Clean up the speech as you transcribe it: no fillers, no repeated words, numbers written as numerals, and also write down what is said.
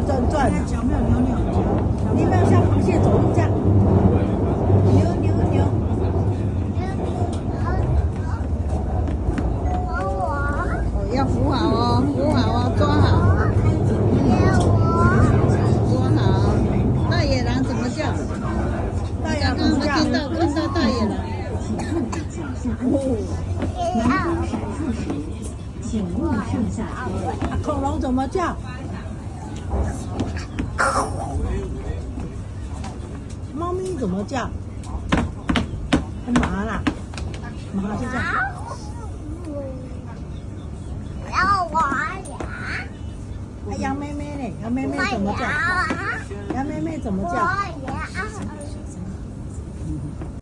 转转转。脚没有扭扭，你有没有像螃蟹走路这样？扭扭扭。哦，要扶好哦，扶好哦，抓好。抓好。大野狼怎么叫？大野狼怎么叫？看到大野狼。恐龙怎么叫？猫咪怎么叫？马啦，马是这样。羊妹妹呢？羊妹妹怎么叫？羊妹妹怎么叫？